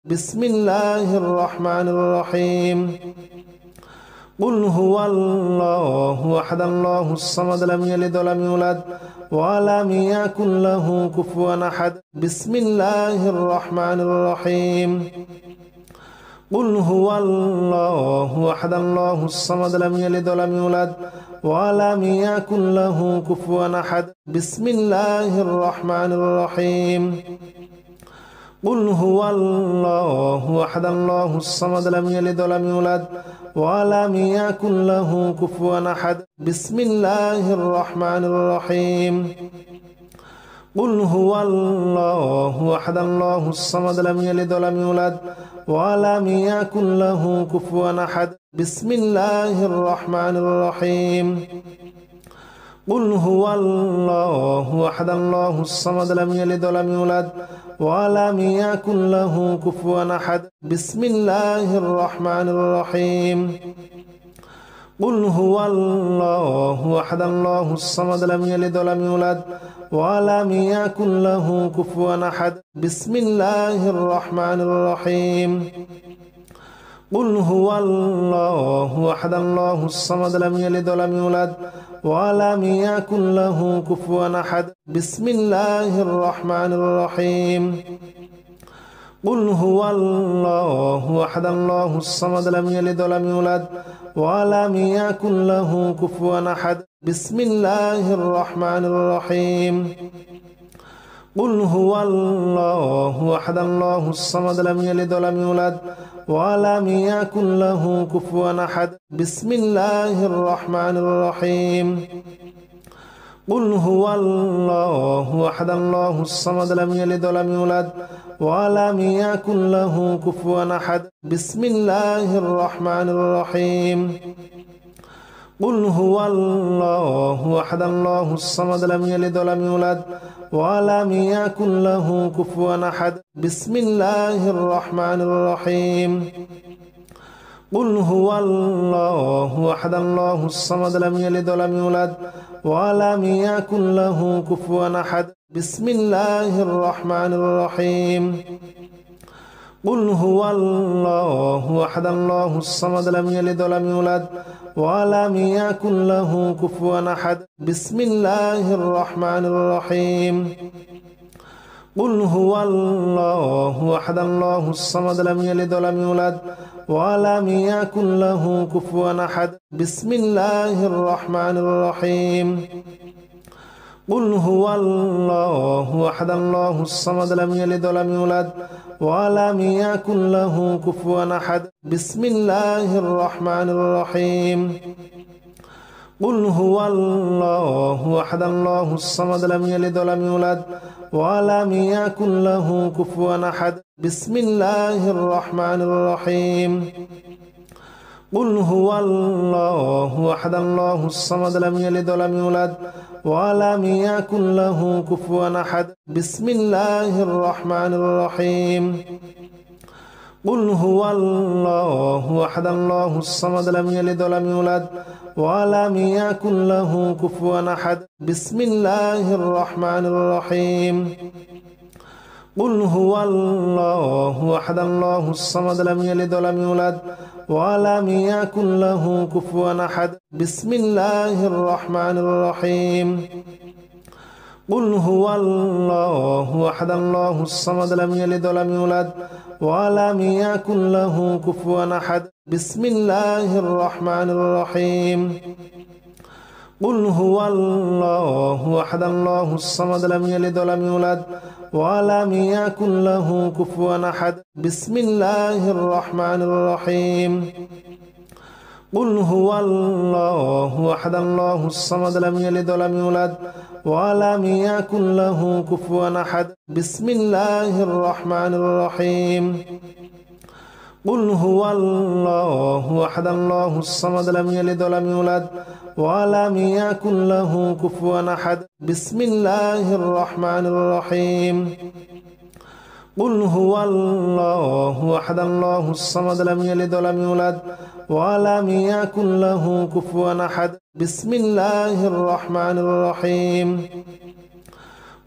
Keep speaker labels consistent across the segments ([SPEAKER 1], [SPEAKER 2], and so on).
[SPEAKER 1] بسم الله الرحمن الرحيم قل هو الله أحد الله الصمد لم يلد ولم يولد ولم يكن له كفوا أحد بسم الله الرحمن الرحيم قل هو الله أحد الله الصمد لم يلد ولم يولد ولم يكن له كفوا أحد بسم الله الرحمن الرحيم قل هو الله أحد الله الصمد لم يلد ولم يولد ولم يكن له كفوا أحد بسم الله الرحمن الرحيم قل هو الله أحد الله الصمد لم يلد ولم يولد ولم يكن له كفوا أحد بسم الله الرحمن الرحيم قل هو الله أحد الله الصمد لم يلد ولم يولد ولم يكن له كفوا أحد بسم الله الرحمن الرحيم قل هو الله أحد الله الصمد لم يلد ولم يولد ولم يكن له كفوا أحد بسم الله الرحمن الرحيم قل هو الله أحد الله الصمد لم يلد ولم يولد ولم يكن له كفوا أحد بسم الله الرحمن الرحيم قل هو الله أحد الله الصمد لم يلد ولم يولد ولم يكن له كفوا أحد بسم الله الرحمن الرحيم قل هو الله أحد الله الصمد لم يلد ولم يولد ولم يكن له كفوا أحد بسم الله الرحمن الرحيم قل هو الله أحد الله الصمد لم يلد ولم يولد ولم يكن له كفوا أحد بسم الله الرحمن الرحيم قل هو الله أحد الله الصمد لم يلد ولم يولد ولم يكن له كفوا أحد بسم الله الرحمن الرحيم قل هو الله أحد الله الصمد لم يلد ولم يولد ولم يكن له كفوا أحد بسم الله الرحمن الرحيم قل هو الله أحد الله الصمد لم يلد ولم يولد ولم يكن له كفوا أحد بسم الله الرحمن الرحيم قل هو الله أحد الله الصمد لم يلد ولم يولد ولم يكن له كفوا أحد بسم الله الرحمن الرحيم قل هو الله أحد الله الصمد لم يلد ولم يولد ولم يكن له كفوا أحد بسم الله الرحمن الرحيم قل هو الله أحد الله الصمد لم يلد ولم يولد ولم يكن له كفوا أحد بسم الله الرحمن الرحيم قل هو الله أحد الله الصمد لم يلد ولم يولد ولم يكن له كفوا أحد بسم الله الرحمن الرحيم قل هو الله أحد الله الصمد لم يلد ولم يولد ولم يكن له كفوا أحد بسم الله الرحمن الرحيم قل هو الله أحد الله الصمد لم يلد ولم يولد ولم يكن له كفوا أحد بسم الله الرحمن الرحيم قل هو الله أحد الله الصمد لم يلد ولم يولد ولم يكن له كفوا أحد بسم الله الرحمن الرحيم قل هو الله أحد الله الصمد لم يلد ولم يولد ولم يكن له كفوا أحد بسم الله الرحمن الرحيم قل هو الله أحد الله الصمد لم يلد ولم يولد ولم يكن له كفوا أحد بسم الله الرحمن الرحيم قل هو الله أحد الله الصمد لم يلد ولم يولد ولم يكن له كفوا أحد بسم الله الرحمن الرحيم قل هو الله أحد الله الصمد لم يلد ولم يولد ولم يكن له كفوا أحد بسم الله الرحمن الرحيم قل هو الله أحد الله الصمد لم يلد ولم يولد ولم يكن له كفوا أحد بسم الله الرحمن الرحيم قل هو الله أحد الله الصمد لم يلد ولم يولد ولم يكن له كفوا أحد بسم الله الرحمن الرحيم قل هو الله أحد الله الصمد لم يلد ولم يولد ولم يكن له كفوا أحد بسم الله الرحمن الرحيم قل هو الله أحد الله الصمد لم يلد ولم يولد ولم يكن له كفوا أحد بسم الله الرحمن الرحيم قل هو الله أحد الله الصمد لم يلد ولم يولد ولم يكن له كفوا أحد بسم الله الرحمن الرحيم قل هو الله أحد الله الصمد لم يلد ولم يولد ولم يكن له كفوا أحد بسم الله الرحمن الرحيم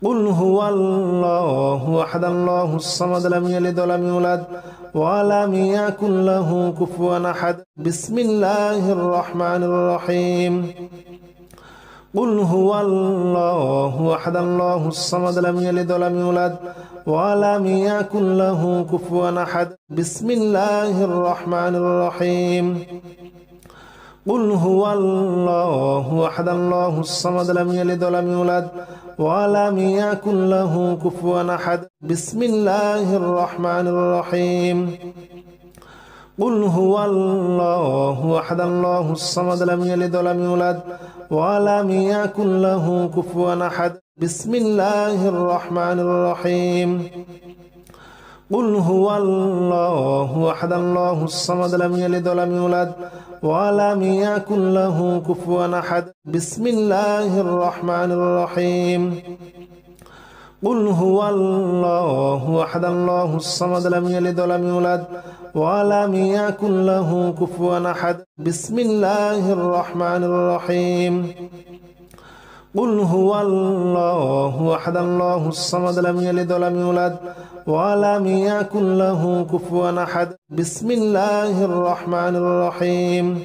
[SPEAKER 1] قل هو الله أحد الله الصمد لم يلد ولم يولد ولم يكن له كفوا أحد بسم الله الرحمن الرحيم قل هو الله أحد الله الصمد لم يلد ولم يولد ولم يكن له كفوا أحد بسم الله الرحمن الرحيم قل هو الله أحد الله الصمد لم يلد ولم يولد ولم يكن له كفوا أحد بسم الله الرحمن الرحيم قل هو الله أحد الله الصمد لم يلد ولم يولد ولم يكن له كفوا أحد بسم الله الرحمن الرحيم قل هو الله أحد الله الصمد لم يلد ولم يولد ولم يكن له كفوا أحد بسم الله الرحمن الرحيم قل هو الله أحد الله الصمد لم يلد ولم يولد ولم يكن له كفوا أحد بسم الله الرحمن الرحيم قل هو الله أحد الله الصمد لم يلد ولم يولد ولم يكن له كفوا أحد بسم الله الرحمن الرحيم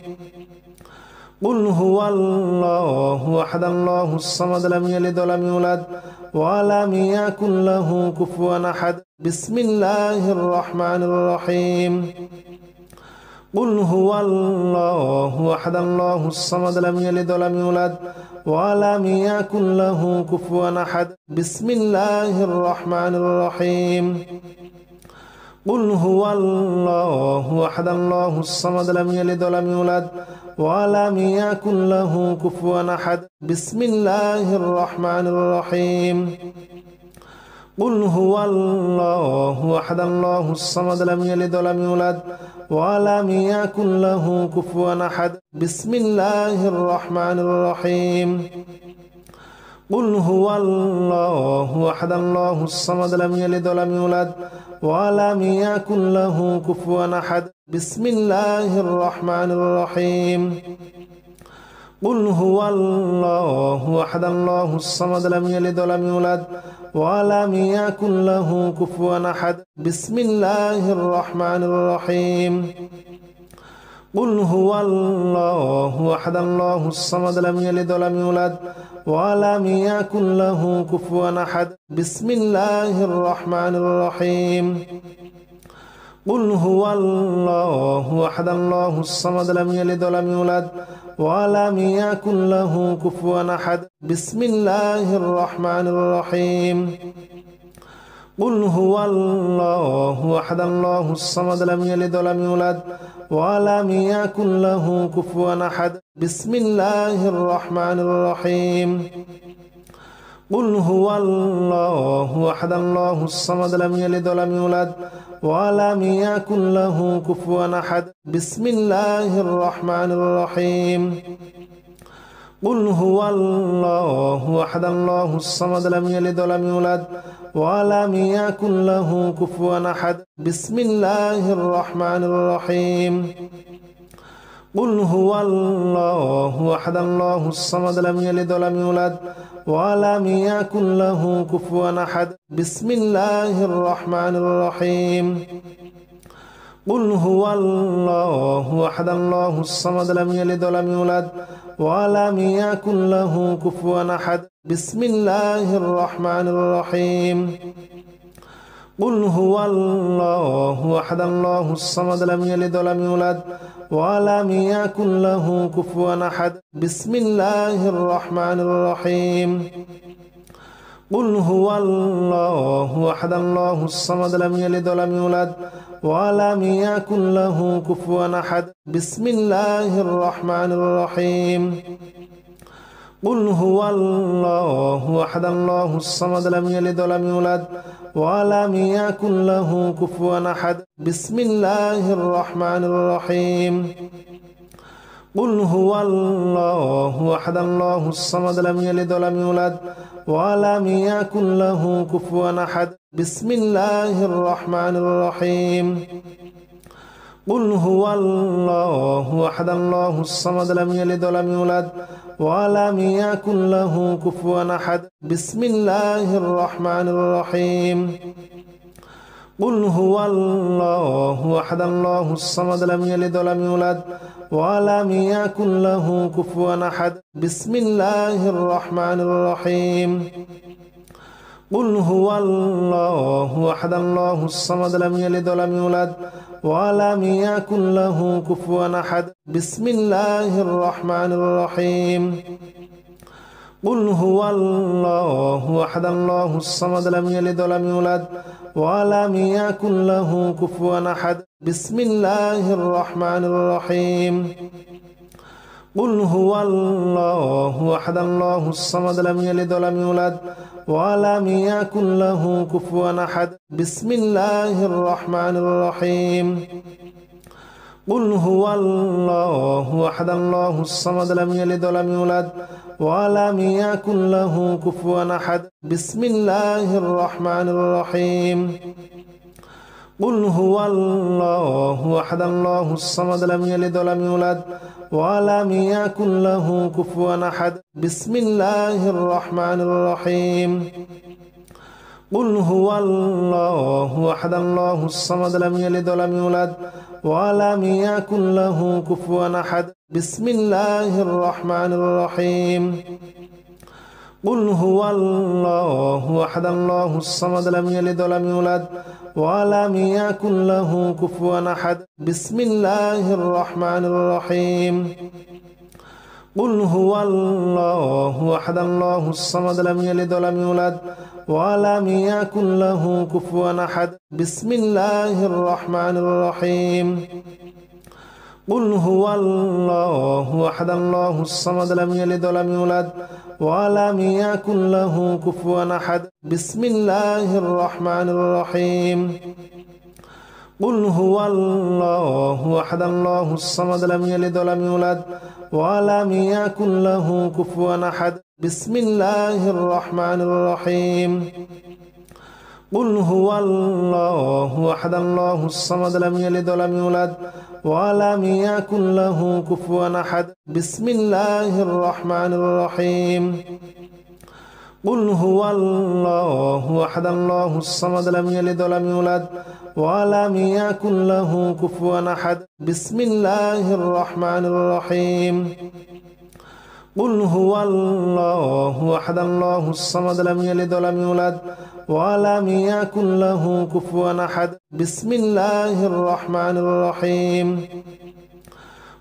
[SPEAKER 1] قل هو الله أحد الله الصمد لم يلد ولم يولد ولم يكن له كفوا أحد بسم الله الرحمن الرحيم قل هو الله أحد الله الصمد لم يلد ولم يولد ولم يكن له كفوا أحد بسم الله الرحمن الرحيم قل هو الله أحد الله الصمد لم يلد ولم يولد ولم يكن له كفوا أحد بسم الله الرحمن الرحيم قل هو الله أحد الله الصمد لم يلد ولم يولد ولم يكن له كفوا أحد بسم الله الرحمن الرحيم قل هو الله أحد الله الصمد لم يلد ولم يولد ولم يكن له كفوا أحد بسم الله الرحمن الرحيم قل هو الله أحد الله الصمد لم يلد ولم يولد ولم يكن له كفوا أحد بسم الله الرحمن الرحيم قل هو الله أحد الله الصمد لم يلد ولم يولد ولم يكن له كفوا أحد بسم الله الرحمن الرحيم قل هو الله أحد الله الصمد لم يلد ولم يولد ولم يكن له كفوا أحد بسم الله الرحمن الرحيم قل هو الله أحد الله الصمد لم يلد ولم يولد ولم يكن له كفوا أحد بسم الله الرحمن الرحيم قل هو الله أحد الله الصمد لم يلد ولم يولد ولم يكن له كفوا أحد بسم الله الرحمن الرحيم قل هو الله أحد الله الصمد لم يلد ولم يولد ولم يكن له كفوا أحد بسم الله الرحمن الرحيم قل هو الله أحد الله الصمد لم يلد ولم يولد ولم يكن له كفوا أحد بسم الله الرحمن الرحيم قل هو الله أحد الله الصمد لم يلد ولم يولد ولم يكن له كفوا أحد بسم الله الرحمن الرحيم قل هو الله أحد الله الصمد لم يلد ولم يولد ولم يكن له كفوا أحد بسم الله الرحمن الرحيم قل هو الله أحد الله الصمد لم يلد ولم يولد ولم يكن له كفوا أحد بسم الله الرحمن الرحيم قل هو الله أحد الله الصمد لم يلد ولم يولد ولم يكن له كفوا أحد بسم الله الرحمن الرحيم قل هو الله أحد الله الصمد لم يلد ولم يولد ولم يكن له كفوا أحد بسم الله الرحمن الرحيم قل هو الله أحد الله الصمد لم يلد ولم يولد ولم يكن له كفوا أحد بسم الله الرحمن الرحيم قل هو الله أحد الله الصمد لم يلد ولم يولد ولم يكن له كفوا أحد بسم الله الرحمن الرحيم قل هو الله أحد الله الصمد لم يلد ولم يولد ولم يكن له كفوا أحد بسم الله الرحمن الرحيم قل هو الله أحد الله الصمد لم يلد ولم يولد ولم يكن له كفوا أحد بسم الله الرحمن الرحيم قل هو الله أحد الله الصمد لم يلد ولم يولد ولم يكن له كفوا أحد بسم الله الرحمن الرحيم قل هو الله أحد الله الصمد لم يلد ولم يولد ولم يكن له كفوا أحد بسم الله الرحمن الرحيم قل هو الله أحد الله الصمد لم يلد ولم يولد ولم يكن له كفوا أحد بسم الله الرحمن الرحيم قل هو الله أحد الله الصمد لم يلد ولم يولد ولم يكن له كفوا أحد بسم الله الرحمن الرحيم قل هو الله أحد الله الصمد لم يلد ولم يولد ولم يكن له كفوا أحد بسم الله الرحمن الرحيم قل هو الله أحد الله الصمد لم يلد ولم يولد ولم يكن له كفوا أحد بسم الله الرحمن الرحيم قل هو الله أحد الله الصمد لم يلد ولم يولد ولم يكن له كفوا أحد بسم الله الرحمن الرحيم قل هو الله أحد الله الصمد لم يلد ولم يولد ولم يكن له كفوا أحد بسم الله الرحمن الرحيم قل هو الله أحد الله الصمد لم يلد ولم يولد ولم يكن له كفوا أحد بسم الله الرحمن الرحيم قل هو الله أحد الله الصمد لم يلد ولم يولد ولم يكن له كفوا أحد بسم الله الرحمن الرحيم قل هو الله أحد الله الصمد لم يلد ولم يولد ولم يكن له كفوا أحد بسم الله الرحمن الرحيم قل هو الله أحد الله الصمد لم يلد ولم يولد ولم يكن له كفوا أحد بسم الله الرحمن الرحيم قل هو الله أحد الله الصمد لم يلد ولم يولد ولم يكن له كفوا أحد بسم الله الرحمن الرحيم قل هو الله أحد الله الصمد لم يلد ولم يولد ولم يكن له كفوا أحد بسم الله الرحمن الرحيم قل هو الله أحد الله الصمد لم يلد ولم يولد ولم يكن له كفوا أحد بسم الله الرحمن الرحيم قل هو الله أحد الله الصمد لم يلد ولم يولد ولم يكن له كفوا أحد بسم الله الرحمن الرحيم قل هو الله أحد الله الصمد لم يلد ولم يولد ولم يكن له كفوا أحد بسم الله الرحمن الرحيم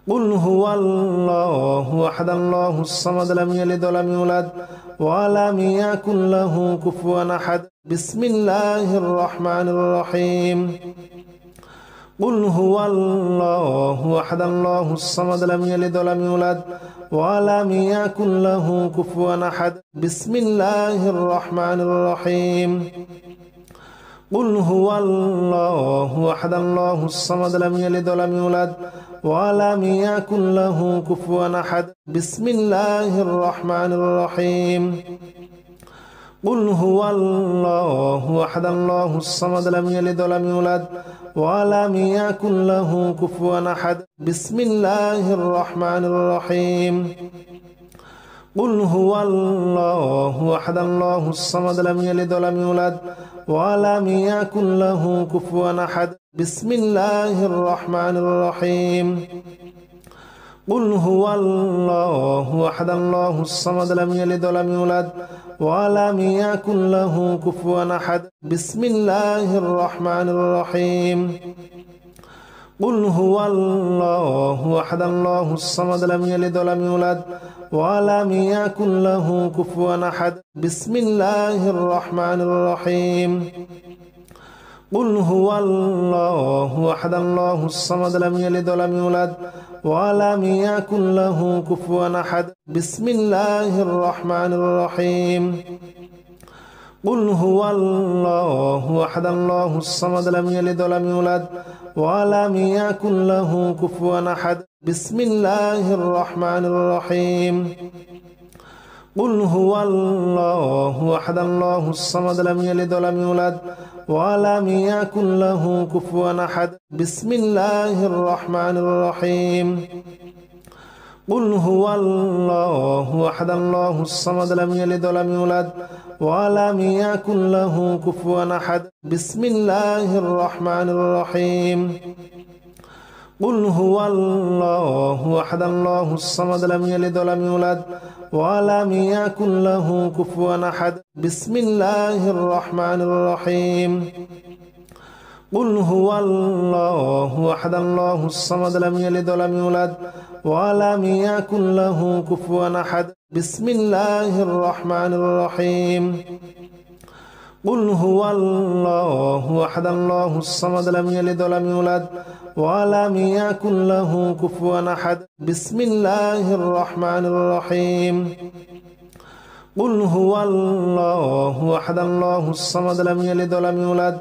[SPEAKER 1] قل هو الله أحد الله الصمد لم يلد ولم يولد ولم يكن له كفوا أحد بسم الله الرحمن الرحيم قل هو الله أحد الله الصمد لم يلد ولم يولد ولم يكن له كفوا أحد بسم الله الرحمن الرحيم قل هو الله أحد الله الصمد لم يلد ولم يولد ولم يكن له كفوا أحد بسم الله الرحمن الرحيم قل هو الله أحد الله الصمد لم يلد ولم يولد ولم يكن له كفوا أحد بسم الله الرحمن الرحيم قل هو الله أحد الله الصمد لم يلد ولم يولد ولم يكن له كفوا أحد قل هو الله أحد الله الصمد لم يلد ولم يولد ولم يكن له كفوا أحد بسم الله الرحمن الرحيم قل هو الله أحد الله الصمد لم يلد ولم يولد ولم يكن له كفوا أحد بسم الله الرحمن الرحيم قل هو الله أحد الله الصمد لم يلد ولم يولد ولم يكن له كفوا أحد بسم الله الرحمن الرحيم قل هو الله أحد الله الصمد لم يلد ولم يولد ولم يكن له كفوا أحد بسم الله الرحمن الرحيم قل هو الله أحد الله الصمد لم يلد ولم يولد ولم يكن له كفوا أحد بسم الله الرحمن الرحيم قل هو الله أحد الله الصمد لم يلد ولم يولد ولم يكن له كفوا أحد بسم الله الرحمن الرحيم قل هو الله أحد الله الصمد لم يلد ولم يولد ولم يكن له كفوا أحد بسم الله الرحمن الرحيم قل هو الله أحد الله الصمد لم يلد ولم يولد ولم يكن له كفوا أحد بسم الله الرحمن الرحيم قل هو الله أحد الله الصمد لم يلد ولم يولد ولم يكن له كفوا أحد بسم الله الرحمن الرحيم قل هو الله أحد الله الصمد لم يلد ولم يولد ولم يكن له كفوا أحد بسم الله الرحمن الرحيم قل هو الله أحد الله الصمد لم يلد ولم يولد ولم يكن له كفوا أحد بسم الله الرحمن الرحيم قل هو الله أحد الله الصمد لم يلد ولم يولد ولم يكن له كفوا أحد بسم الله الرحمن الرحيم قل هو الله أحد الله الصمد لم يلد ولم يولد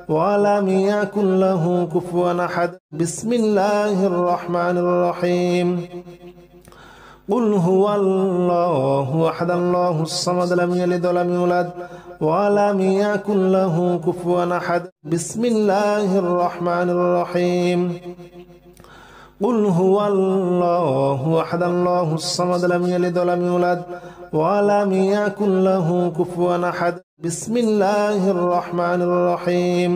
[SPEAKER 1] ولم يكن له كفوا أحد بسم الله الرحمن الرحيم قل هو الله أحد الله الصمد لم يلد ولم يولد ولم يكن له كفوا أحد بسم الله الرحمن الرحيم قل هو الله أحد الله الصمد لم يلد ولم يولد ولم يكن له كفوا أحد بسم الله الرحمن الرحيم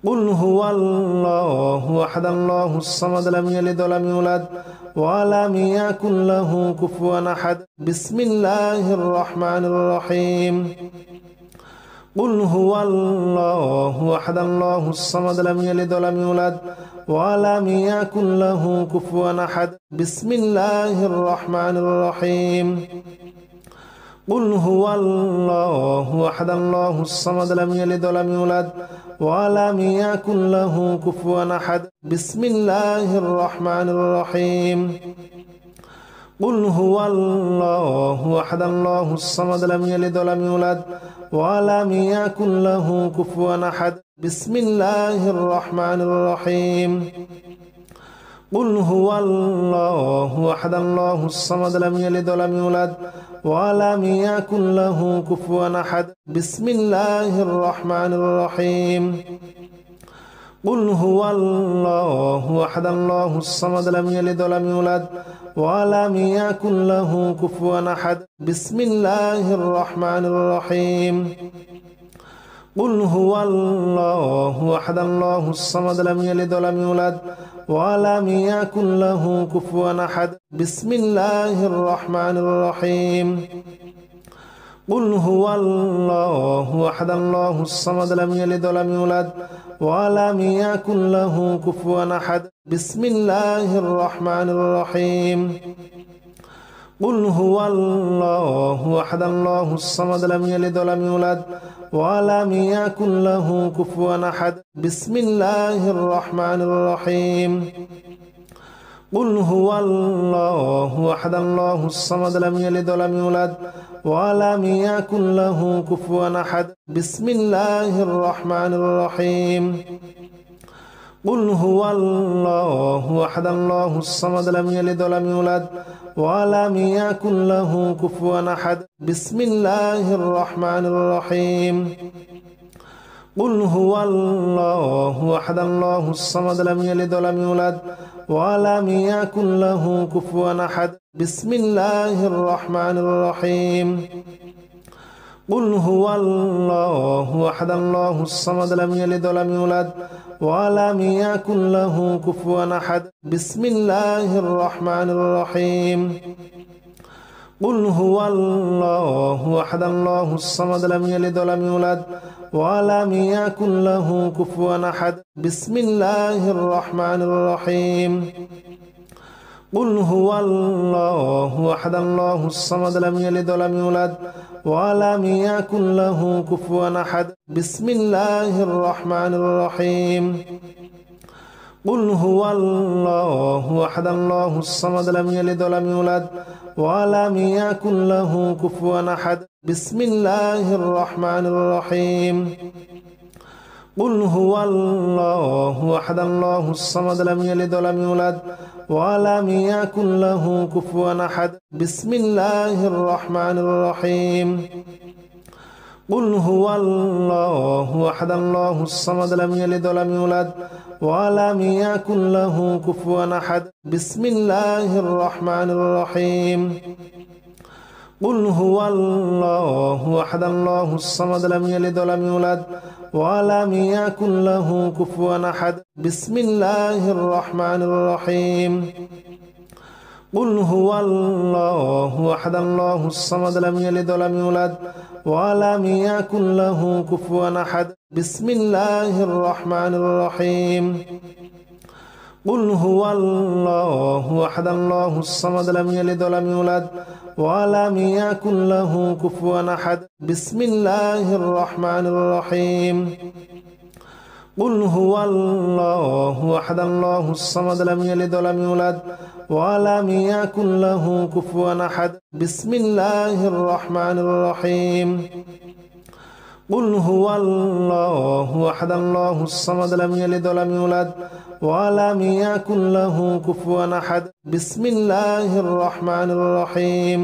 [SPEAKER 1] قل هو الله أحد الله الصمد لم يلد ولم يولد ولم يكن له كفوا أحد بسم الله الرحمن الرحيم قل هو الله أحد الله الصمد لم يلد ولم يولد ولم يكن له كفوا أحد بسم الله الرحمن الرحيم قل هو الله أحد الله الصمد لم يلد ولم يولد ولم يكن له كفوا أحد بسم الله الرحمن الرحيم قل هو الله أحد الله الصمد لم يلد ولم يولد ولم يكن له كفوا أحد بسم الله الرحمن الرحيم قل هو الله أحد الله الصمد لم يلد ولم يولد ولم يكن له كفوا أحد بسم الله الرحمن الرحيم قل هو الله أحد الله الصمد لم يلد ولم يولد ولم يكن له كفوا أحد بسم الله الرحمن الرحيم قل هو الله أحد الله الصمد لم يلد ولم يولد ولم يكن له كفوا أحد بسم الله الرحمن الرحيم قل هو الله أحد الله الصمد لم يلد ولم يولد ولم يكن له كفوا أحد بسم الله الرحمن الرحيم قل هو الله أحد الله الصمد لم يلد ولم يولد ولم يكن له كفوا أحد بسم الله الرحمن الرحيم قل هو الله أحد الله الصمد لم يلد ولم يولد ولم يكن له كفوا أحد بسم الله الرحمن الرحيم قل هو الله أحد الله الصمد لم يلد ولم يولد ولم يكن له كفوا أحد بسم الله الرحمن الرحيم قل هو الله أحد الله الصمد لم يلد ولم يولد ولم يكن له كفوا أحد بسم الله الرحمن الرحيم قل هو الله أحد الله الصمد لم يلد ولم يولد ولم يكن له كفوا أحد بسم الله الرحمن الرحيم قل هو الله أحد الله الصمد لم يلد ولم يولد ولم يكن له كفوا أحد قل هو الله أحد الله الصمد لم يلد ولم يولد ولم يكن له كفوا أحد بسم الله الرحمن الرحيم قل هو الله أحد الله الصمد لم يلد ولم يولد ولم يكن له كفوا أحد بسم الله الرحمن الرحيم قل هو الله أحد الله الصمد لم يلد ولم يولد ولم يكن له كفوا أحد بسم الله الرحمن الرحيم قل هو الله أحد الله الصمد لم يلد ولم يولد ولم يكن له كفوا أحد بسم الله الرحمن الرحيم قل هو الله أحد الله الصمد لم يلد ولم يولد ولم يكن له كفوا أحد بسم الله الرحمن الرحيم قل هو الله أحد الله الصمد لم يلد ولم يولد ولم يكن له كفوا أحد بسم الله الرحمن الرحيم قل هو الله أحد الله الصمد لم يلد ولم يولد ولم يكن له كفوا أحد بسم الله الرحمن الرحيم قل هو الله أحد الله الصمد لم يلد ولم يولد ولم يكن له كفوا أحد بسم الله الرحمن الرحيم قل هو الله أحد الله الصمد لم يلد ولم يولد ولم يكن له كفوا أحد بسم الله الرحمن الرحيم قل هو الله أحد الله الصمد لم يلد ولم يولد ولم يكن له كفوا أحد بسم الله الرحمن الرحيم قل هو الله أحد الله الصمد لم يلد ولم يولد ولم يكن له كفوا أحد بسم الله الرحمن الرحيم قل هو الله أحد الله الصمد لم يلد ولم يولد ولم يكن له كفوا أحد بسم الله الرحمن الرحيم قل هو الله أحد الله الصمد لم يلد ولم يولد ولم يكن له كفوا أحد بسم الله الرحمن الرحيم قل هو الله أحد الله الصمد لم يلد ولم يولد ولم يكن له كفوا أحد بسم الله الرحمن الرحيم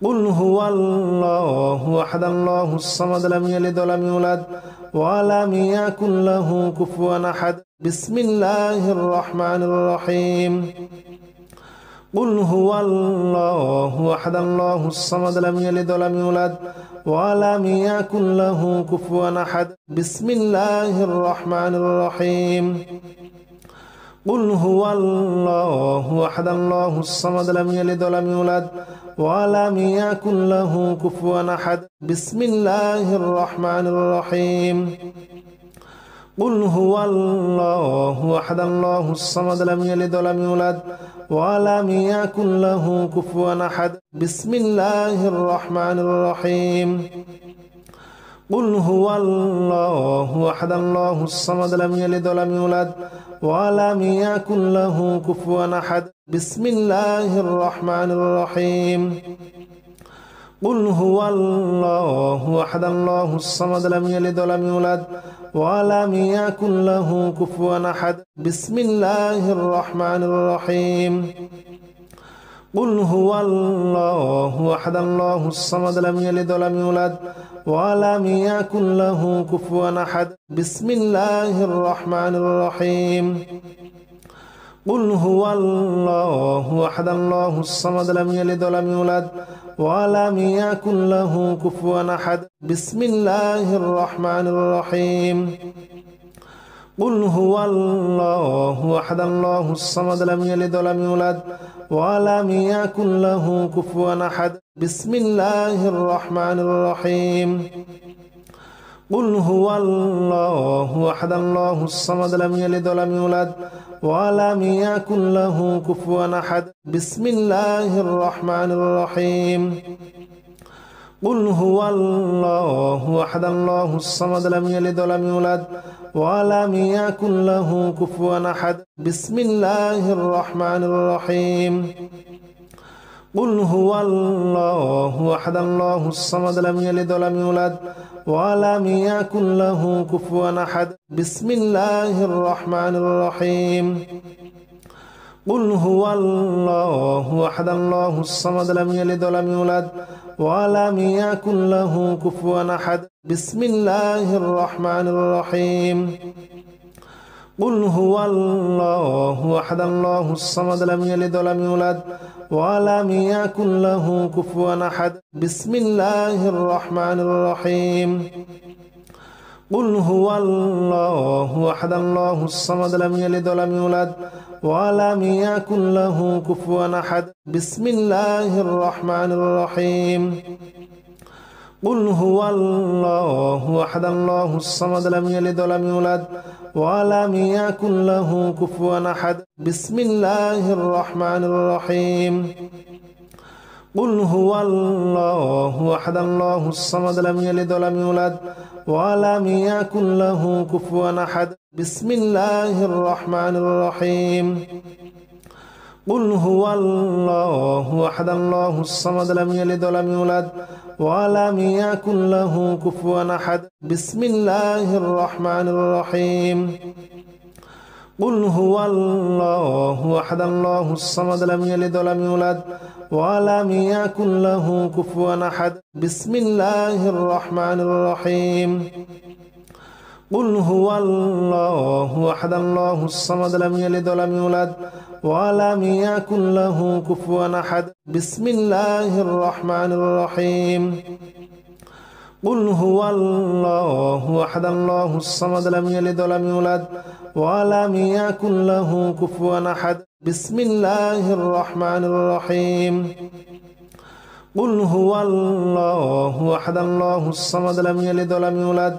[SPEAKER 1] قل هو الله أحد الله الصمد لم يلد ولم يولد ولم يكن له كفوا أحد بسم الله الرحمن الرحيم قل هو الله أحد الله الصمد لم يلد ولم يولد ولم يكن له كفوا أحد بسم الله الرحمن الرحيم قل هو الله أحد الله الصمد لم يلد ولم يولد ولم يكن له كفوا أحد بسم الله الرحمن الرحيم قل هو الله أحد الله الصمد لم يلد ولم يولد ولم يكن له كفوا أحد بسم الله الرحمن الرحيم قل هو الله أحد الله الصمد لم يلد ولم يولد ولم يكن له كفوا أحد بسم الله الرحمن الرحيم قل هو الله أحد الله الصمد لم يلد ولم يولد ولم يكن له كفوا أحد بسم الله الرحمن الرحيم قل هو الله أحد الله الصمد لم يلد ولم يولد ولم يكن له كفوا أحد بسم الله الرحمن الرحيم قل هو الله أحد الله الصمد لم يلد ولم يولد ولم يكن له كفوا أحد بسم الله الرحمن الرحيم قل هو الله أحد الله الصمد لم يلد ولم يولد ولم يكن له كفوا أحد بسم الله الرحمن الرحيم قل هو الله أحد الله الصمد لم يلد ولم يولد ولم يكن له كفوا أحد بسم الله الرحمن الرحيم قل هو الله أحد الله الصمد لم يلد ولم يولد ولم يكن له كفوا أحد بسم الله الرحمن الرحيم قل هو الله أحد الله الصمد لم يلد ولم يولد ولم يكن له كفوا أحد بسم الله الرحمن الرحيم قل هو الله أحد الله الصمد لم يلد ولم يولد ولم يكن له كفوا أحد بسم الله الرحمن الرحيم قل هو الله أحد الله الصمد لم يلد ولم يولد ولم يكن له كفوا أحد بسم الله الرحمن الرحيم قل هو الله أحد الله الصمد لم يلد ولم يولد ولم يكن له كفوا أحد بسم الله الرحمن الرحيم قل هو الله أحد الله الصمد لم يلد ولم يولد ولم يكن له كفوا أحد بسم الله الرحمن الرحيم قل هو الله أحد الله الصمد لم يلد ولم يولد ولم يكن له كفوا أحد بسم الله الرحمن الرحيم قل هو الله أحد الله الصمد لم يلد ولم يولد ولم يكن له كفوا أحد بسم الله الرحمن الرحيم قل هو الله أحد الله الصمد لم يلد ولم يولد ولم يكن له كفوا أحد بسم الله الرحمن الرحيم قل هو الله أحد الله الصمد لم يلد ولم يولد ولم يكن له كفوا أحد بسم الله الرحمن الرحيم قل هو الله أحد الله الصمد لم يلد ولم يولد ولم يكن له كفوا أحد بسم الله الرحمن الرحيم قل هو الله أحد الله الصمد لم يلد ولم يولد ولم يكن له كفوا أحد بسم الله الرحمن الرحيم قل هو الله أحد الله الصمد لم يلد ولم يولد ولم يكن له كفوا أحد بسم الله الرحمن الرحيم قل هو الله أحد الله الصمد لم يلد ولم يولد ولم يكن له كفوا أحد بسم الله الرحمن الرحيم قل هو الله أحد الله الصمد لم يلد ولم يولد ولم يكن له كفوا أحد بسم الله الرحمن الرحيم قل هو الله أحد الله الصمد لم يلد ولم يولد ولم يكن له كفوا أحد بسم الله الرحمن الرحيم قل هو الله أحد الله الصمد لم يلد ولم يولد ولم يكن له كفوا أحد بسم الله الرحمن الرحيم قل هو الله أحد الله الصمد لم يلد ولم يولد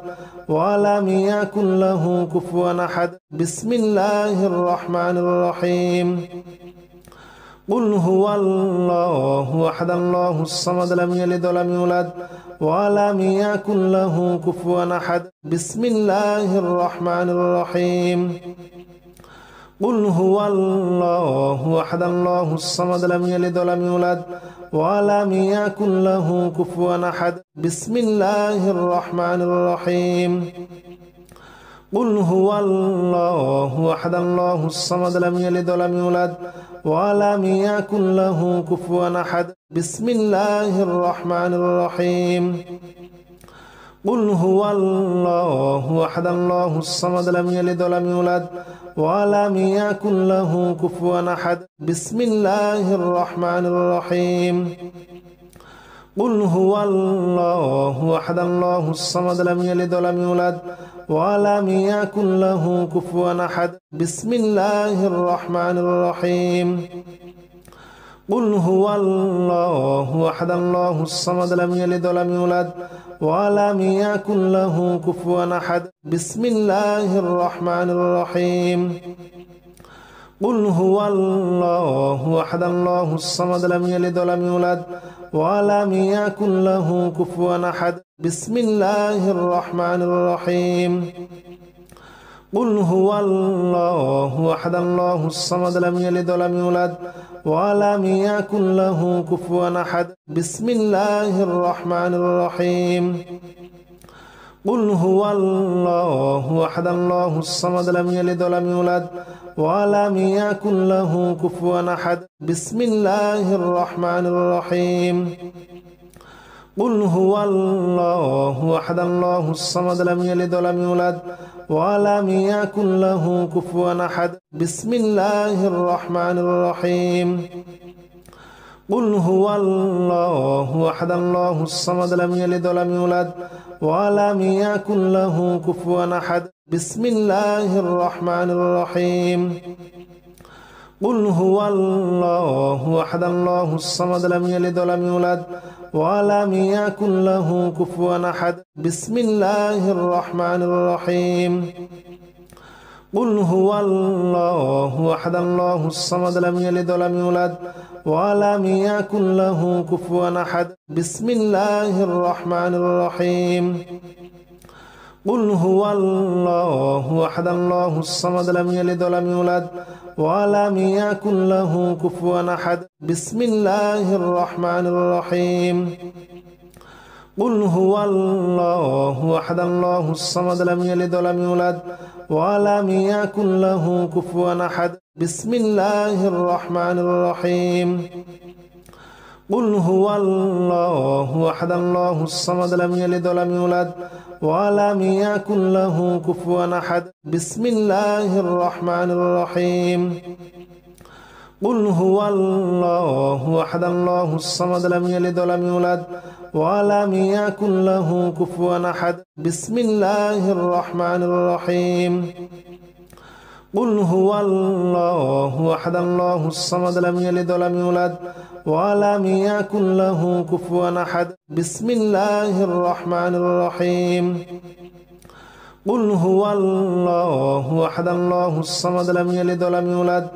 [SPEAKER 1] ولم يكن له كفوا أحد بسم الله الرحمن الرحيم قل هو الله أحد الله الصمد لم يلد ولم يولد ولم يكن له كفوا أحد بسم الله الرحمن الرحيم قل هو الله أحد الله الصمد لم يلد ولم يولد ولم يكن له كفوا أحد بسم الله الرحمن الرحيم قل هو الله أحد الله الصمد لم يلد ولم يولد ولم يكن له كفوا أحد بسم الله الرحمن الرحيم قل هو الله أحد الله الصمد لم يلد ولم يولد ولم يكن له كفوا أحد بسم الله الرحمن الرحيم قل هو الله أحد الله الصمد لم يلد ولم يولد ولم يكن له كفوا أحد بسم الله الرحمن الرحيم قل هو الله أحد الله الصمد لم يلد ولم يولد ولم يكن له كفوا أحد بسم الله الرحمن الرحيم قل هو الله أحد الله الصمد لم يلد ولم يولد ولم يكن له كفوا أحد بسم الله الرحمن الرحيم قل هو الله أحد الله الصمد لم يلد ولم يولد ولم يكن له كفوا أحد بسم الله الرحمن الرحيم قل هو الله أحد الله الصمد لم يلد ولم يولد ولم يكن له كفوا أحد بسم الله الرحمن الرحيم قل هو الله أحد الله الصمد لم يلد ولم يولد ولم يكن له كفوا أحد بسم الله الرحمن الرحيم قل هو الله أحد الله الصمد لم يلد ولم يولد ولم يكن له كفوا أحد بسم الله الرحمن الرحيم قل هو الله أحد الله الصمد لم يلد ولم يولد ولم يكن له كفوا أحد بسم الله الرحمن الرحيم قل هو الله أحد الله الصمد لم يلد ولم يولد ولم يكن له كفوا أحد بسم الله الرحمن الرحيم قل هو الله أحد الله الصمد لم يلد ولم يولد ولم يكن له كفوا أحد بسم الله الرحمن الرحيم قل هو الله أحد الله الصمد لم يلد ولم يولد ولم يكن له كفوا أحد بسم الله الرحمن الرحيم قل هو الله أحد الله الصمد لم يلد ولم يولد ولم يكن له كفوا أحد بسم الله الرحمن الرحيم قل هو الله أحد الله الصمد لم يلد ولم يولد ولم يكن له كفوا أحد قل هو الله أحد الله الصمد لم يلد ولم يولد ولم يكن له كفوا أحد بسم الله الرحمن الرحيم قل هو الله أحد الله الصمد لم يلد ولم يولد ولم يكن له كفوا أحد بسم الله الرحمن الرحيم قل هو الله أحد الله الصمد لم يلد ولم يولد ولم يكن له كفوا أحد بسم الله الرحمن الرحيم قل هو الله أحد الله الصمد لم يلد ولم يولد ولم يكن له كفوا أحد بسم الله الرحمن الرحيم قل هو الله أحد الله الصمد لم يلد ولم يولد ولم يكن له كفوا أحد بسم الله الرحمن الرحيم قل هو الله أحد الله الصمد لم يلد ولم يولد ولم يكن له كفوا أحد بسم الله الرحمن الرحيم قل هو الله أحد الله الصمد لم يلد ولم يولد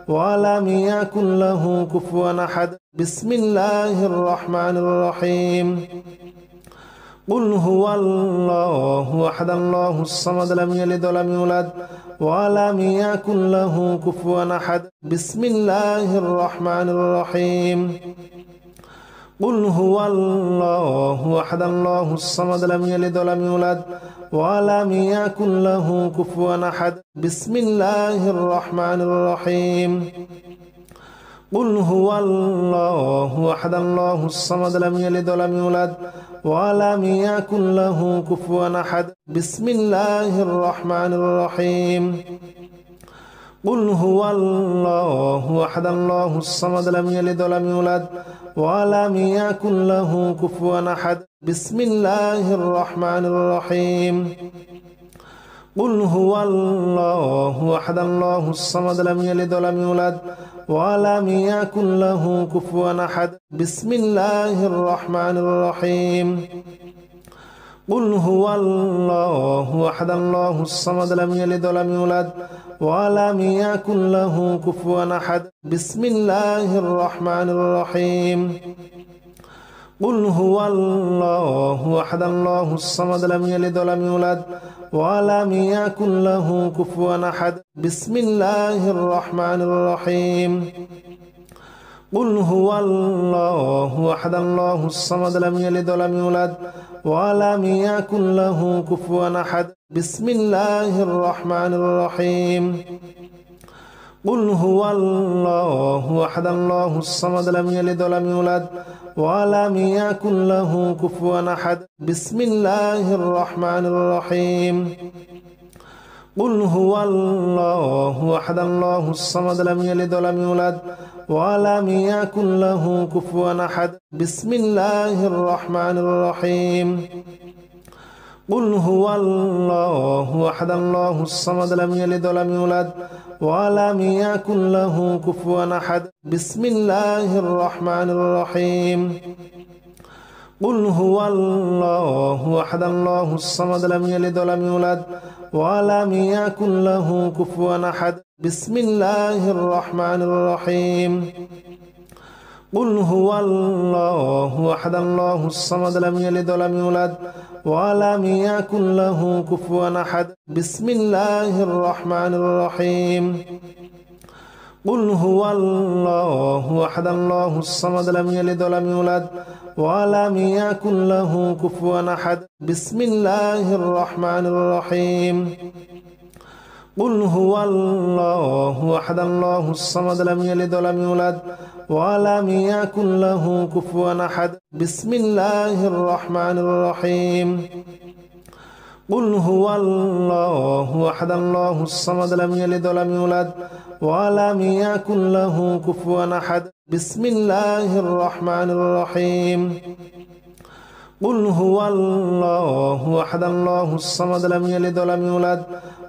[SPEAKER 1] ولم يكن له كفوا أحد بسم الله الرحمن الرحيم قل هو الله أحد الله الصمد لم يلد ولم يولد ولم يكن له كفوا أحد بسم الله الرحمن الرحيم قل هو الله أحد الله الصمد لم يلد ولم يولد ولم يكن له كفوا أحد بسم الله الرحمن الرحيم قل هو الله أحد الله الصمد لم يلد ولم يولد ولم يكن له كفوا أحد بسم الله الرحمن الرحيم قل هو الله أحد الله الصمد لم يلد ولم يولد ولم يكن له كفوا أحد بسم الله الرحمن الرحيم قل هو الله أحد الله الصمد لم يلد ولم يولد ولم يكن له كفوا أحد بسم الله الرحمن الرحيم قل هو الله أحد الله الصمد لم يلد ولم يولد ولم يكن له كفوا أحد بسم الله الرحمن الرحيم قل هو الله أحد الله الصمد لم يلد ولم يولد ولم يكن له كفوا أحد بسم الله الرحمن الرحيم قل هو الله أحد الله الصمد لم يلد ولم يولد ولم يكن له كفوا أحد بسم الله الرحمن الرحيم قل هو الله أحد الله الصمد لم يلد ولم يولد ولم يكن له كفوا أحد بسم الله الرحمن الرحيم قل هو الله أحد الله الصمد لم يلد ولم يولد ولم يكن له كفوا أحد بسم الله الرحمن الرحيم قل هو الله أحد الله الصمد لم يلد ولم يولد ولم يكن له كفوا أحد بسم الله الرحمن الرحيم قل هو الله أحد الله الصمد لم يلد ولم يولد ولم يكن له كفوا أحد بسم الله الرحمن الرحيم قل هو الله أحد الله الصمد لم يلد ولم يولد ولم يكن له كفوا أحد بسم الله الرحمن الرحيم قل هو الله أحد الله الصمد لم يلد ولم يولد ولم يكن له كفوا أحد بسم الله الرحمن الرحيم قل هو الله أحد الله الصمد لم يلد ولم يولد ولم يكن له كفوا أحد بسم الله الرحمن الرحيم قل هو الله أحد الله الصمد لم يلد ولم يولد ولم يكن له كفوا أحد بسم الله الرحمن الرحيم قل هو الله أحد الله الصمد لم يلد ولم يولد ولم يكن له كفوا أحد بسم الله الرحمن الرحيم قل هو الله أحد الله الصمد لم يلد ولم يولد ولم يكن له كفوا أحد بسم الله الرحمن الرحيم قل هو الله أحد الله الصمد لم يلد ولم يولد ولم يكن له كفوا أحد بسم الله الرحمن الرحيم قل هو الله أحد الله الصمد لم يلد ولم يولد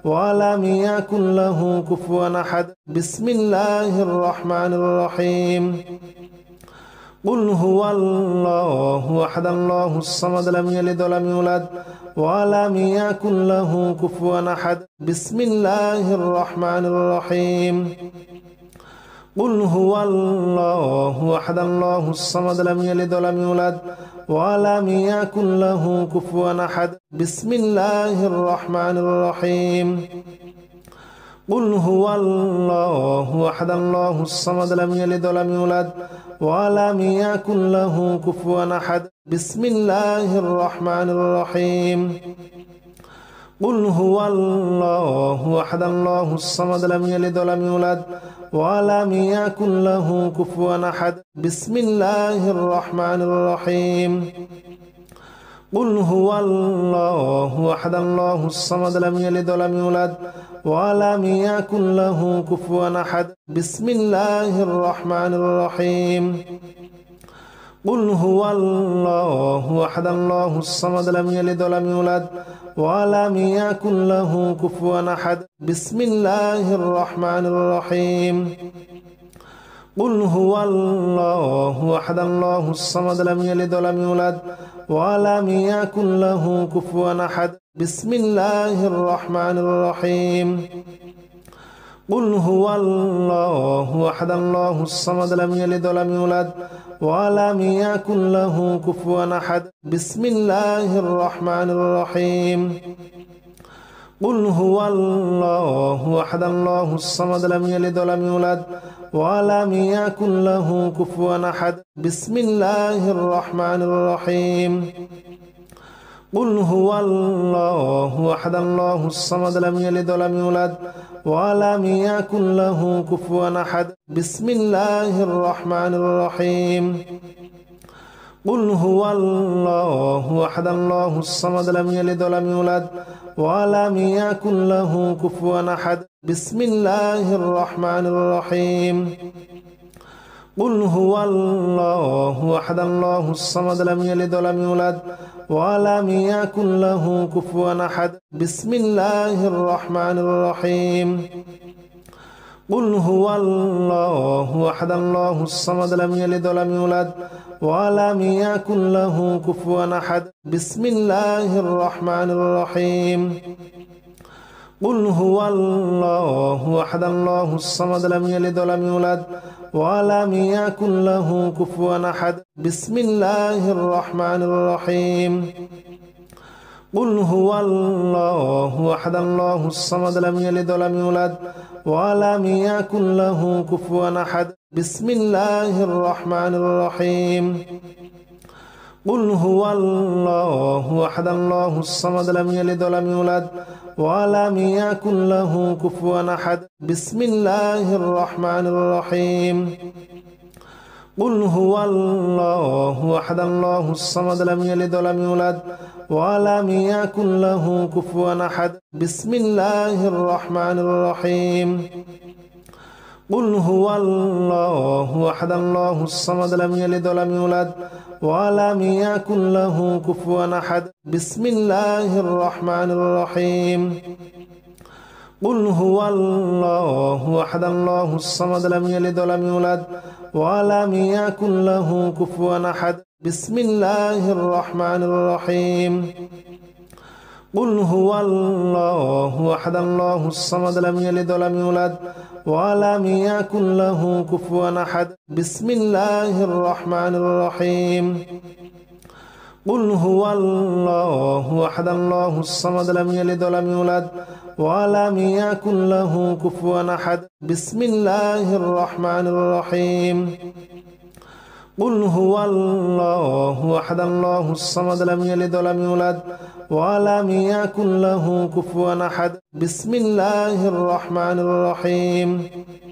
[SPEAKER 1] ولم يكن له كفوا أحد بسم الله الرحمن الرحيم قل هو الله أحد الله الصمد لم يلد ولم يولد ولم يكن له كفوا أحد بسم الله الرحمن الرحيم قل هو الله أحد الله الصمد لم يلد ولم يولد ولم يكن له كفوا أحد بسم الله الرحمن الرحيم قل هو الله أحد الله الصمد لم يلد ولم يولد ولم يكن له كفوا أحد بسم الله الرحمن الرحيم قل هو الله أحد الله الصمد لم يلد ولم يولد ولم يكن له كفوا أحد بسم الله الرحمن الرحيم قل هو الله أحد الله الصمد لم يلد ولم يولد ولم يكن له كفوا أحد بسم الله الرحمن الرحيم قل هو الله أحد الله الصمد لم يلد ولم يولد ولم يكن له كفوا أحد بسم الله الرحمن الرحيم قل هو الله أحد الله الصمد لم يلد ولم يولد ولم يكن له كفوا أحد بسم الله الرحمن الرحيم قل هو الله أحد الله الصمد لم يلد ولم يولد ولم يكن له كفوا أحد بسم الله الرحمن الرحيم قل هو الله أحد الله الصمد لم يلد ولم يولد ولم يكن له كفوا أحد بسم الله الرحمن الرحيم قل هو الله أحد الله الصمد لم يلد ولم يولد ولم يكن له كفوا أحد بسم الله الرحمن الرحيم قل هو الله أحد الله الصمد لم يلد ولم يولد ولم يكن له كفوا أحد بسم الله الرحمن الرحيم قل هو الله أحد الله الصمد لم يلد ولم يولد ولم يكن له كفوا أحد بسم الله الرحمن الرحيم قل هو الله أحد الله الصمد لم يلد ولم يولد ولم يكن له كفوا أحد بسم الله الرحمن الرحيم قل هو الله أحد الله الصمد لم يلد ولم يولد ولم يكن له كفوا أحد بسم الله الرحمن الرحيم قل هو الله أحد الله الصمد لم يلد ولم يولد ولم يكن له كفوا أحد بسم الله الرحمن الرحيم قل هو الله أحد الله الصمد لم يلد ولم يولد ولم يكن له كفوا أحد بسم الله الرحمن الرحيم قل هو الله أحد الله الصمد لم يلد ولم يولد ولم يكن له كفوا أحد بسم الله الرحمن الرحيم قل هو الله أحد الله الصمد لم يلد ولم يولد ولم يكن له كفوا أحد بسم الله الرحمن الرحيم قل هو الله أحد الله الصمد لم يلد ولم يولد ولم يكن له كفوا أحد بسم الله الرحمن الرحيم قل هو الله أحد الله الصمد لم يلد ولم يولد ولم يكن له كفوا أحد بسم الله الرحمن الرحيم قل هو الله أحد الله الصمد لم يلد ولم يولد ولم يكن له كفوا أحد بسم الله الرحمن الرحيم قل هو الله أحد الله الصمد لم يلد ولم يولد ولم يكن له كفوا أحد بسم الله الرحمن الرحيم قل هو الله أحد الله الصمد لم يلد ولم يولد ولم يكن له كفوا أحد بسم الله الرحمن الرحيم قل هو الله أحد الله الصمد لم يلد ولم يولد ولم يكن له كفوا أحد بسم الله الرحمن الرحيم قل هو الله أحد الله الصمد لم يلد ولم يولد ولم يكن له كفوا أحد بسم الله الرحمن الرحيم قل هو الله أحد الله الصمد لم يلد ولم يولد ولم يكن له كفوا أحد بسم الله الرحمن الرحيم قل هو الله أحد الله الصمد لم يلد ولم يولد ولم يكن له كفوا أحد بسم الله الرحمن الرحيم قل هو الله أحد الله الصمد لم يلد ولم يولد ولم يكن له كفوا أحد بسم الله الرحمن الرحيم قل هو الله أحد الله الصمد لم يلد ولم يولد ولم يكن له كفوا أحد بسم الله الرحمن الرحيم قل هو الله أحد الله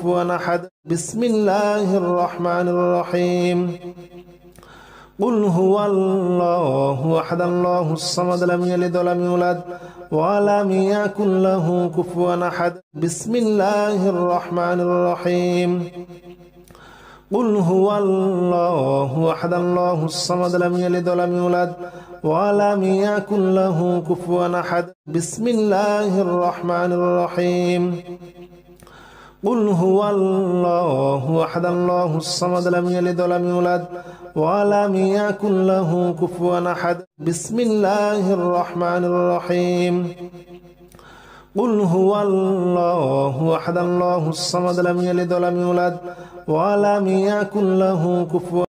[SPEAKER 1] الصمد لم يلد ولم يولد ولم يكن له كفوا أحد بسم الله الرحمن الرحيم قل هو الله أحد الله الصمد لم يلد ولم يولد ولم يكن له كفوا أحد بسم الله الرحمن الرحيم قل هو الله أحد الله الصمد لم يلد ولم يولد ولم يكن له كفوا أحد بسم الله الرحمن الرحيم قل هو الله أحد الله الصمد لم يلد ولم يولد ولم يكن له كفوا أحد بسم الله الرحمن الرحيم قل هو الله أحد الله الصمد لم يلد ولم يولد ولم يكن له كفوا أحد بسم الله الرحمن الرحيم قل هو الله أحد الله الصمد لم يلد ولم يولد ولم يكن له كفوا أحد بسم الله الرحمن الرحيم قل هو الله أحد الله الصمد لم يلد ولم يولد ولم يكن له كفوا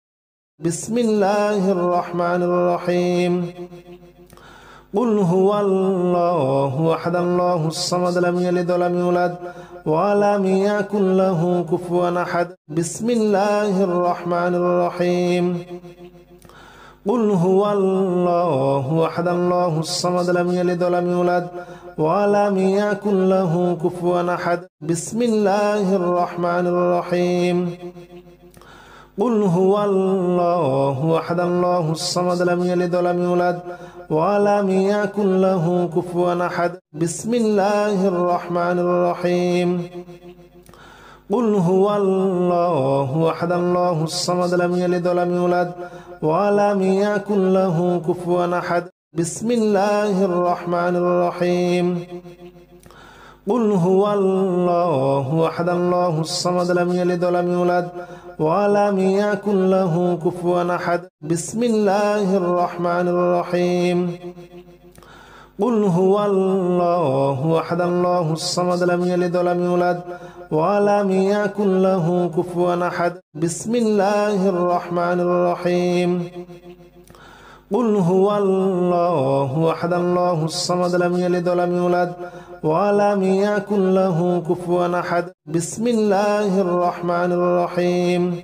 [SPEAKER 1] بسم الله الرحمن الرحيم قل هو الله أحد الله الصمد لم يلد ولم يولد ولم يكن له كفوا أحد بسم الله الرحمن الرحيم قل هو الله أحد الله الصمد لم يلد ولم يولد ولم يكن له كفوا أحد بسم الله الرحمن الرحيم قل هو الله أحد الله الصمد لم يلد ولم يولد ولم يكن له كفوا أحد بسم الله الرحمن الرحيم قل هو الله أحد الله الصمد لم يلد ولم يولد ولم يكن له كفوا أحد بسم الله الرحمن الرحيم قل هو الله أحد الله الصمد لم يلد ولم يولد ولم يكن له كفوا أحد بسم الله الرحمن الرحيم قل هو الله أحد الله الصمد لم يلد ولم يولد ولم يكن له كفوا أحد بسم الله الرحمن الرحيم قل هو الله أحد الله الصمد لم يلد ولم يولد ولم يكن له كفوا أحد بسم الله الرحمن الرحيم قل هو الله أحد الله الصمد لم يلد ولم يولد ولم يكن له كفوا أحد بسم الله الرحمن الرحيم قل هو الله أحد الله الصمد لم يلد ولم يولد ولم يكن له كفوا أحد بسم الله الرحمن الرحيم قل هو الله أحد الله الصمد لم يلد ولم يولد ولم يكن له كفوا أحد بسم الله الرحمن الرحيم قل هو الله أحد الله الصمد لم يلد ولم يولد ولم يكن له كفوا أحد بسم الله الرحمن الرحيم قل هو الله أحد الله الصمد لم يلد ولم يولد ولم يكن له كفوا أحد بسم الله الرحمن الرحيم قل هو الله أحد الله الصمد لم يلد ولم يولد ولم يكن له كفوا أحد بسم الله الرحمن الرحيم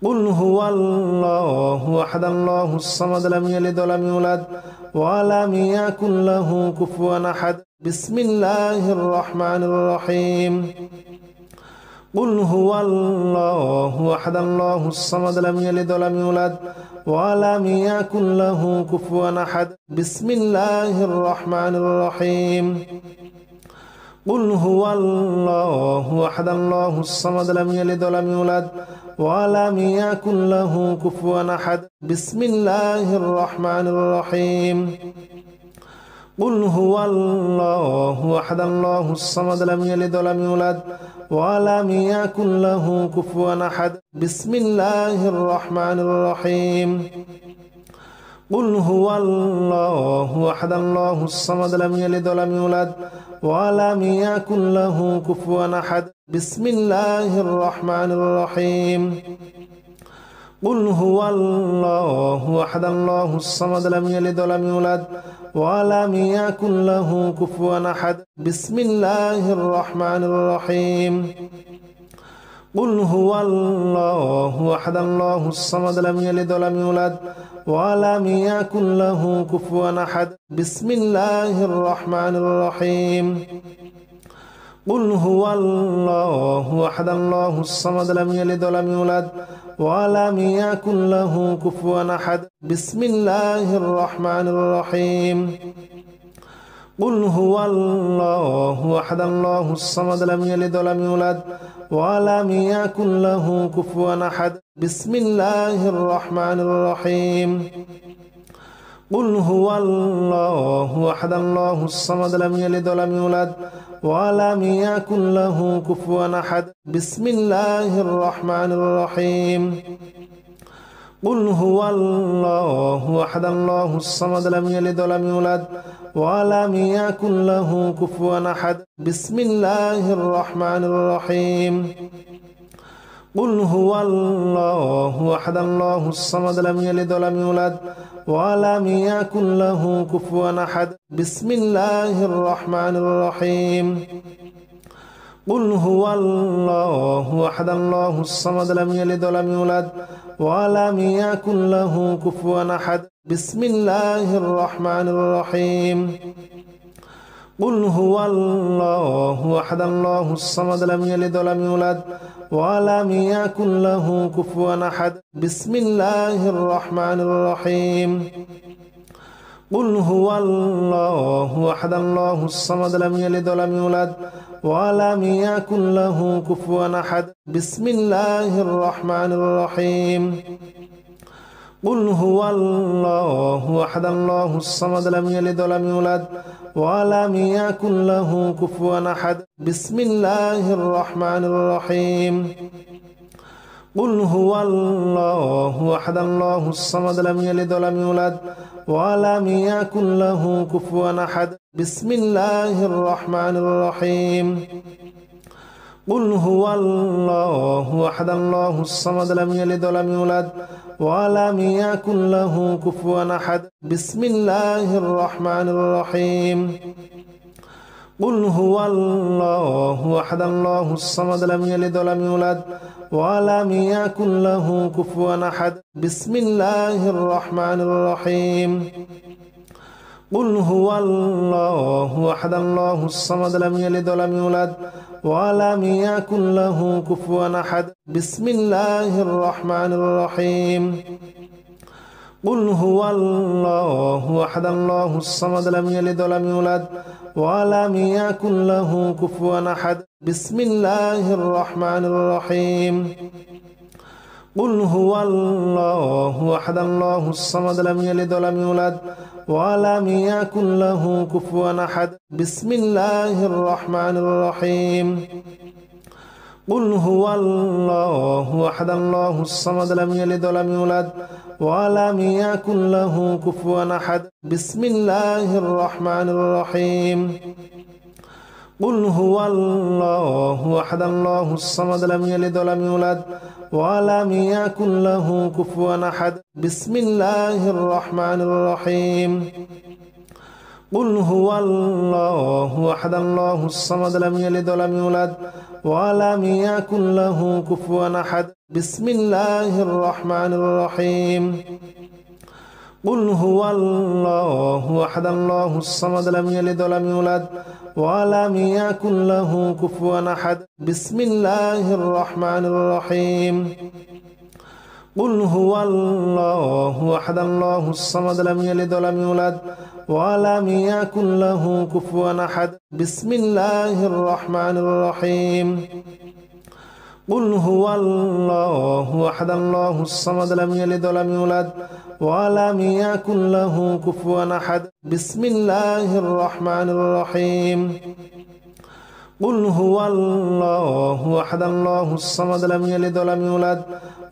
[SPEAKER 1] قل هو الله أحد الله الصمد لم يلد ولم يولد ولم يكن له كفوا أحد بسم الله الرحمن الرحيم قل هو الله أحد الله الصمد لم يلد ولم يولد ولم يكن له كفوا أحد بسم الله الرحمن الرحيم قل هو الله أحد الله الصمد لم يلد ولم يولد ولم يكن له كفوا أحد بسم الله الرحمن الرحيم قل هو الله أحد الله الصمد لم يلد ولم يولد ولم يكن له كفوا أحد بسم الله الرحمن الرحيم قل هو الله أحد الله الصمد لم يلد ولم يولد ولم يكن له كفوا أحد بسم الله الرحمن الرحيم قل هو الله أحد الله الصمد لم يلد ولم يولد ولم يكن له كفوا أحد بسم الله الرحمن الرحيم قل هو الله أحد الله الصمد لم يلد ولم يولد ولم يكن له كفوا أحد بسم الله الرحمن الرحيم قل هو الله أحد الله الصمد لم يلد ولم يولد ولم يكن له كفوا أحد بسم الله الرحمن الرحيم قل هو الله أحد الله الصمد لم يلد ولم يولد ولم يكن له كفوا أحد بسم الله الرحمن الرحيم قل هو الله أحد الله الصمد لم يلد ولم يولد ولم يكن له كفوا أحد بسم الله الرحمن الرحيم قل هو الله أحد الله الصمد لم يلد ولم يولد ولم يكن له كفوا أحد بسم الله الرحمن الرحيم قل هو الله أحد الله الصمد لم يلد ولم يولد ولم يكن له كفوا أحد بسم الله الرحمن الرحيم قل هو الله أحد الله الصمد لم يلد ولم يولد ولم يكن له كفوا أحد بسم الله الرحمن الرحيم قل هو الله أحد الله الصمد لم يلد ولم يولد ولم يكن له كفوا أحد بسم الله الرحمن الرحيم قل هو الله أحد الله الصمد لم يلد ولم يولد ولم يكن له كفوا أحد بسم الله الرحمن الرحيم قل هو الله أحد الله الصمد لم يلد ولم يولد ولم يكن له كفوا أحد بسم الله الرحمن الرحيم قل هو الله أحد الله الصمد لم يلد ولم يولد ولم يكن له كفوا أحد بسم الله الرحمن الرحيم قل هو الله أحد الله الصمد لم يلد ولم يولد ولم يكن له كفوا أحد بسم الله الرحمن الرحيم قل هو الله أحد الله الصمد لم يلد ولم يولد ولم يكن له كفوا أحد بسم الله الرحمن الرحيم قل هو الله أحد الله الصمد لم يلد ولم يولد ولم يكن له كفوا أحد بسم الله الرحمن الرحيم قل هو الله أحد الله الصمد لم يلد ولم يولد ولم يكن له كفوا أحد بسم الله الرحمن الرحيم قل هو الله أحد الله الصمد لم يلد ولم يولد ولم يكن له كفوا أحد بسم الله الرحمن الرحيم قل هو الله أحد الله الصمد لم يلد ولم يولد ولم يكن له كفوا أحد بسم الله الرحمن الرحيم قل هو الله أحد الله الصمد لم يلد ولم يولد ولم يكن له كفوا أحد بسم الله الرحمن الرحيم قل هو الله أحد الله الصمد لم يلد ولم يولد ولم يكن له كفوا أحد بسم الله الرحمن الرحيم قل هو الله أحد الله الصمد لم يلد ولم يولد ولم يكن له كفوا أحد بسم الله الرحمن الرحيم قل هو الله أحد الله الصمد لم يلد ولم يولد ولم يكن له كفوا أحد بسم الله الرحمن الرحيم قل هو الله أحد الله الصمد لم يلد ولم يولد ولم يكن له كفوا أحد بسم الله الرحمن الرحيم قل هو الله أحد الله الصمد لم يلد ولم يولد ولم يكن له كفوا أحد بسم الله الرحمن الرحيم قل هو الله أحد الله الصمد لم يلد ولم يولد ولم يكن له كفوا أحد بسم الله الرحمن الرحيم قل هو الله أحد الله الصمد لم يلد ولم يولد ولم يكن له كفوا أحد بسم الله الرحمن الرحيم قل هو الله أحد الله الصمد لم يلد ولم يولد ولم يكن له كفوا أحد بسم الله الرحمن الرحيم قل هو الله أحد الله الصمد لم يلد ولم يولد ولم يكن له كفوا أحد بسم الله الرحمن الرحيم قل هو الله أحد الله الصمد لم يلد ولم يولد ولم يكن له كفوا أحد بسم الله الرحمن الرحيم قل هو الله أحد الله الصمد لم يلد ولم يولد ولم يكن له كفوا أحد بسم الله الرحمن الرحيم قل هو الله أحد الله الصمد لم يلد ولم يولد ولم يكن له كفوا أحد بسم الله الرحمن الرحيم قل هو الله أحد الله الصمد لم يلد ولم يولد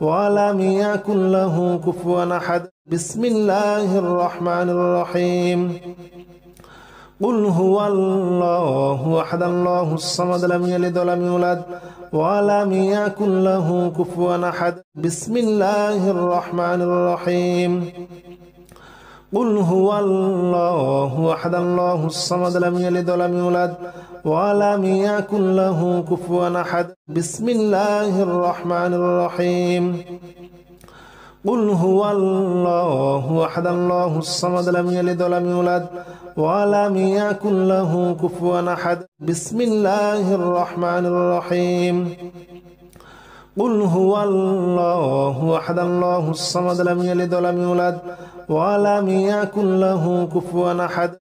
[SPEAKER 1] ولم يكن له كفوا أحد بسم الله الرحمن الرحيم قل هو الله أحد الله الصمد لم يلد ولم يولد ولم يكن له كفوا أحد بسم الله الرحمن الرحيم قل هو الله أحد الله الصمد لم يلد ولم يولد ولم يكن له كفوا أحد بسم الله الرحمن الرحيم قل هو الله أحد الله الصمد لم يلد ولم يولد ولم يكن له كفوا أحد بسم الله الرحمن الرحيم قل هو الله أحد الله الصمد لم يلد ولم يولد ولم يكن له كفوا أحد